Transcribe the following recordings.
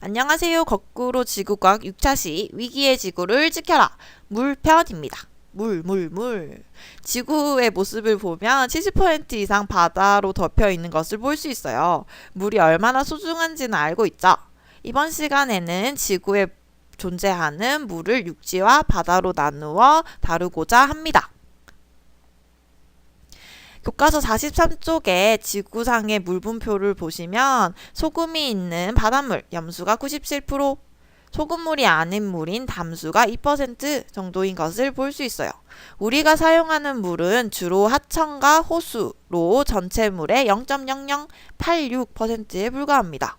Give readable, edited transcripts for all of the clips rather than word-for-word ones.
안녕하세요. 거꾸로 지구과학 6차시 위기의 지구를 지켜라. 물편입니다. 물. 지구의 모습을 보면 70% 이상 바다로 덮여 있는 것을 볼 수 있어요. 물이 얼마나 소중한지는 알고 있죠? 이번 시간에는 지구에 존재하는 물을 육지와 바다로 나누어 다루고자 합니다. 교과서 43쪽에 지구상의 물 분표를 보시면 소금이 있는 바닷물 염수가 97%, 소금물이 아닌 물인 담수가 2% 정도인 것을 볼 수 있어요. 우리가 사용하는 물은 주로 하천과 호수로 전체 물의 0.0086%에 불과합니다.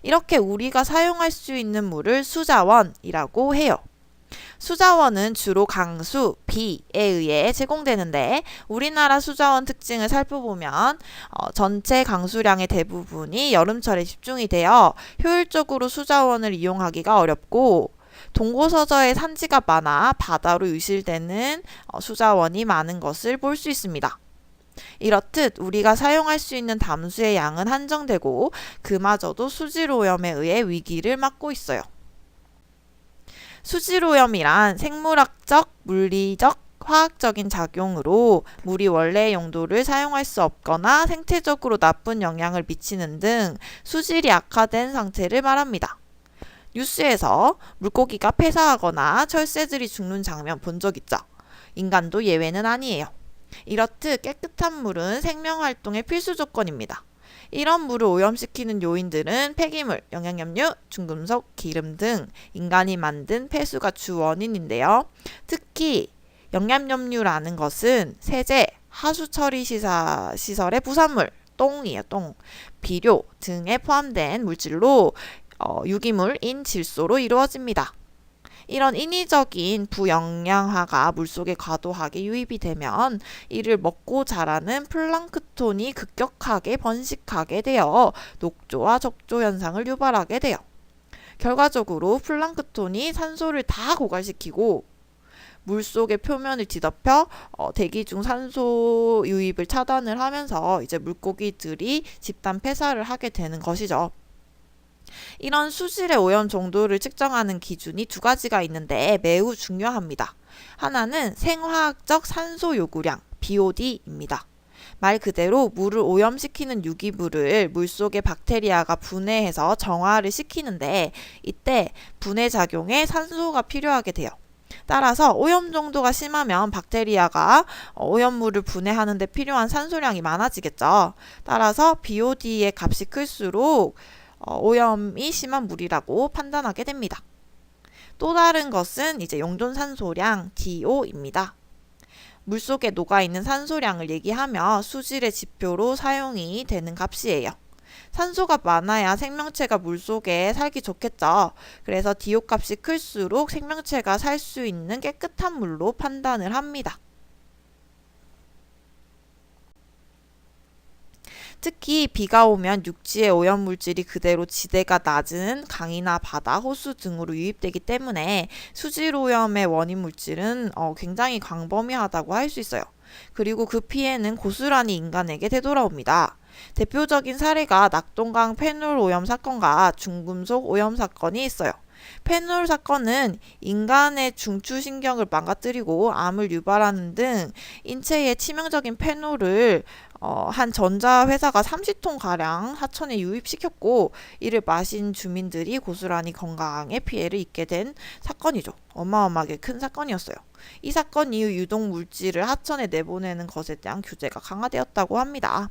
이렇게 우리가 사용할 수 있는 물을 수자원이라고 해요. 수자원은 주로 강수, 비에 의해 제공되는데 우리나라 수자원 특징을 살펴보면 전체 강수량의 대부분이 여름철에 집중이 되어 효율적으로 수자원을 이용하기가 어렵고 동고서저의 산지가 많아 바다로 유실되는 수자원이 많은 것을 볼 수 있습니다. 이렇듯 우리가 사용할 수 있는 담수의 양은 한정되고 그마저도 수질오염에 의해 위기를 맞고 있어요. 수질오염이란 생물학적, 물리적, 화학적인 작용으로 물이 원래의 용도를 사용할 수 없거나 생태적으로 나쁜 영향을 미치는 등 수질이 악화된 상태를 말합니다. 뉴스에서 물고기가 폐사하거나 철새들이 죽는 장면 본 적 있죠? 인간도 예외는 아니에요. 이렇듯 깨끗한 물은 생명활동의 필수 조건입니다. 이런 물을 오염시키는 요인들은 폐기물, 영양염류, 중금속, 기름 등 인간이 만든 폐수가 주 원인인데요. 특히 영양염류라는 것은 세제, 하수처리 시설의 부산물, 똥이에요, 똥, 비료 등에 포함된 물질로 유기물인 질소로 이루어집니다. 이런 인위적인 부영양화가 물속에 과도하게 유입이 되면 이를 먹고 자라는 플랑크톤이 급격하게 번식하게 되어 녹조와 적조 현상을 유발하게 돼요. 결과적으로 플랑크톤이 산소를 다 고갈시키고 물속의 표면을 뒤덮여 대기 중 산소 유입을 차단을 하면서 이제 물고기들이 집단 폐사를 하게 되는 것이죠. 이런 수질의 오염 정도를 측정하는 기준이 두 가지가 있는데 매우 중요합니다. 하나는 생화학적 산소 요구량, BOD입니다. 말 그대로 물을 오염시키는 유기물을 물속의 박테리아가 분해해서 정화를 시키는데 이때 분해 작용에 산소가 필요하게 돼요. 따라서 오염 정도가 심하면 박테리아가 오염물을 분해하는 데 필요한 산소량이 많아지겠죠. 따라서 BOD의 값이 클수록 오염이 심한 물이라고 판단하게 됩니다. 또 다른 것은 이제 용존산소량 DO입니다. 물속에 녹아있는 산소량을 얘기하며 수질의 지표로 사용이 되는 값이에요. 산소가 많아야 생명체가 물속에 살기 좋겠죠. 그래서 DO 값이 클수록 생명체가 살 수 있는 깨끗한 물로 판단을 합니다. 특히 비가 오면 육지의 오염물질이 그대로 지대가 낮은 강이나 바다, 호수 등으로 유입되기 때문에 수질오염의 원인 물질은 굉장히 광범위하다고 할 수 있어요. 그리고 그 피해는 고스란히 인간에게 되돌아옵니다. 대표적인 사례가 낙동강 페놀 오염 사건과 중금속 오염 사건이 있어요. 페놀 사건은 인간의 중추신경을 망가뜨리고 암을 유발하는 등 인체에 치명적인 페놀을 한 전자회사가 30톤가량 하천에 유입시켰고 이를 마신 주민들이 고스란히 건강에 피해를 입게 된 사건이죠. 어마어마하게 큰 사건이었어요. 이 사건 이후 유독물질을 하천에 내보내는 것에 대한 규제가 강화되었다고 합니다.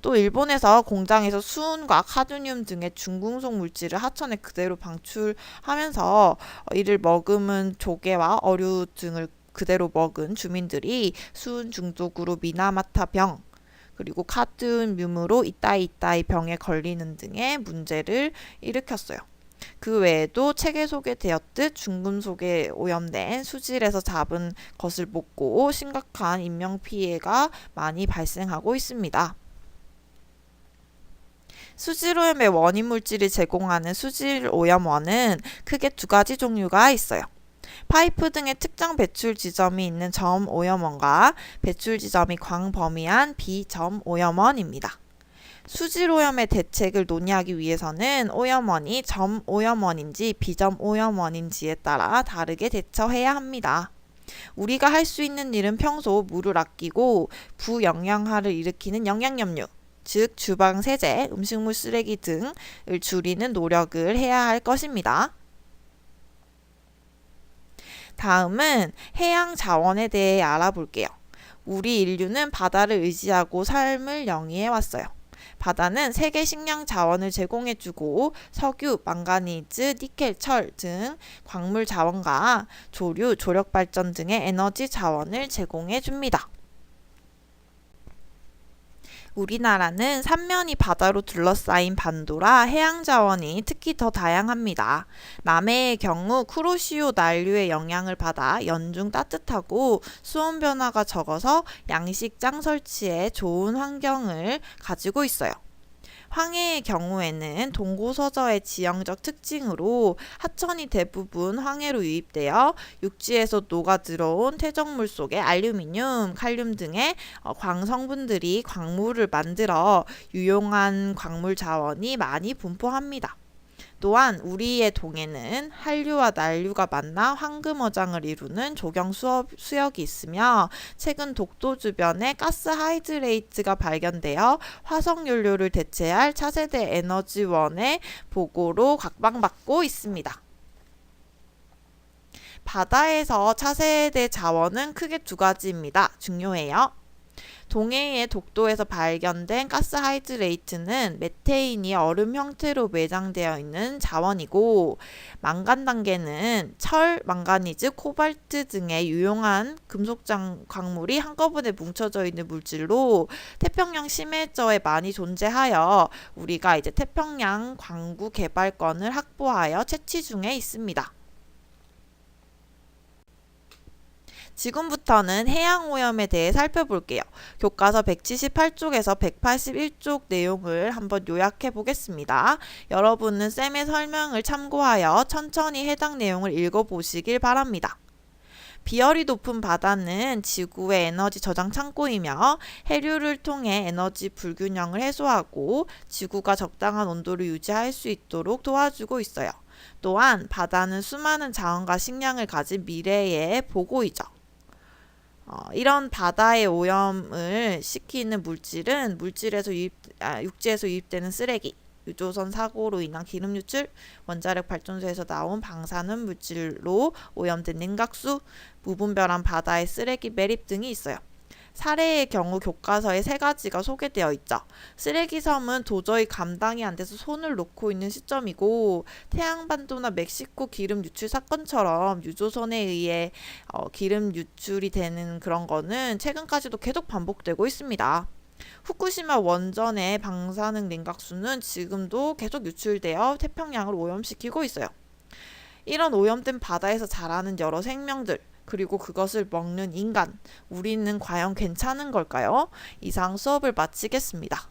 또 일본에서 공장에서 수은과 카드뮴 등의 중금속 물질을 하천에 그대로 방출하면서 이를 머금은 조개와 어류 등을 그대로 먹은 주민들이 수은 중독으로 미나마타병 그리고 카드뮴으로 이따이 병에 걸리는 등의 문제를 일으켰어요. 그 외에도 책에 소개되었듯 중금속에 오염된 수질에서 잡은 것을 먹고 심각한 인명피해가 많이 발생하고 있습니다. 수질오염의 원인 물질을 제공하는 수질오염원은 크게 두 가지 종류가 있어요. 파이프 등의 특정 배출 지점이 있는 점오염원과 배출 지점이 광범위한 비점오염원입니다. 수질 오염의 대책을 논의하기 위해서는 오염원이 점 오염원인지 비점 오염원인지에 따라 다르게 대처해야 합니다. 우리가 할 수 있는 일은 평소 물을 아끼고 부영양화를 일으키는 영양염류, 즉 주방 세제, 음식물 쓰레기 등을 줄이는 노력을 해야 할 것입니다. 다음은 해양 자원에 대해 알아볼게요. 우리 인류는 바다를 의지하고 삶을 영위해 왔어요. 바다는 세계 식량 자원을 제공해주고 석유, 망가니즈, 니켈, 철 등 광물 자원과 조류, 조력 발전 등의 에너지 자원을 제공해줍니다. 우리나라는 삼면이 바다로 둘러싸인 반도라 해양 자원이 특히 더 다양합니다. 남해의 경우 쿠로시오 난류의 영향을 받아 연중 따뜻하고 수온 변화가 적어서 양식장 설치에 좋은 환경을 가지고 있어요. 황해의 경우에는 동고서저의 지형적 특징으로 하천이 대부분 황해로 유입되어 육지에서 녹아들어온 퇴적물 속에 알루미늄, 칼륨 등의 광성분들이 광물을 만들어 유용한 광물 자원이 많이 분포합니다. 또한 우리의 동해는 한류와 난류가 만나 황금어장을 이루는 조경 수역이 있으며 최근 독도 주변에 가스 하이드레이트가 발견되어 화석연료를 대체할 차세대 에너지원의 보고로 각광받고 있습니다. 바다에서 차세대 자원은 크게 두 가지입니다. 중요해요. 동해의 독도에서 발견된 가스하이드레이트는 메테인이 얼음 형태로 매장되어 있는 자원이고, 망간 단계는 철, 망가니즈, 코발트 등의 유용한 금속 광물이 한꺼번에 뭉쳐져 있는 물질로 태평양 심해저에 많이 존재하여 우리가 이제 태평양 광구 개발권을 확보하여 채취 중에 있습니다. 지금부터는 해양오염에 대해 살펴볼게요. 교과서 178쪽에서 181쪽 내용을 한번 요약해 보겠습니다. 여러분은 쌤의 설명을 참고하여 천천히 해당 내용을 읽어보시길 바랍니다. 비열이 높은 바다는 지구의 에너지 저장 창고이며 해류를 통해 에너지 불균형을 해소하고 지구가 적당한 온도를 유지할 수 있도록 도와주고 있어요. 또한 바다는 수많은 자원과 식량을 가진 미래의 보고이죠. 이런 바다의 오염을 시키는 물질은 육지에서 유입되는 쓰레기, 유조선 사고로 인한 기름 유출, 원자력 발전소에서 나온 방사능 물질로 오염된 냉각수, 무분별한 바다의 쓰레기 매립 등이 있어요. 사례의 경우 교과서에 3가지가 소개되어 있죠. 쓰레기 섬은 도저히 감당이 안 돼서 손을 놓고 있는 시점이고, 태양반도나 멕시코 기름 유출 사건처럼 유조선에 의해 기름 유출이 되는 그런 거는 최근까지도 계속 반복되고 있습니다. 후쿠시마 원전의 방사능 냉각수는 지금도 계속 유출되어 태평양을 오염시키고 있어요. 이런 오염된 바다에서 자라는 여러 생명들, 그리고 그것을 먹는 인간, 우리는 과연 괜찮은 걸까요? 이상 수업을 마치겠습니다.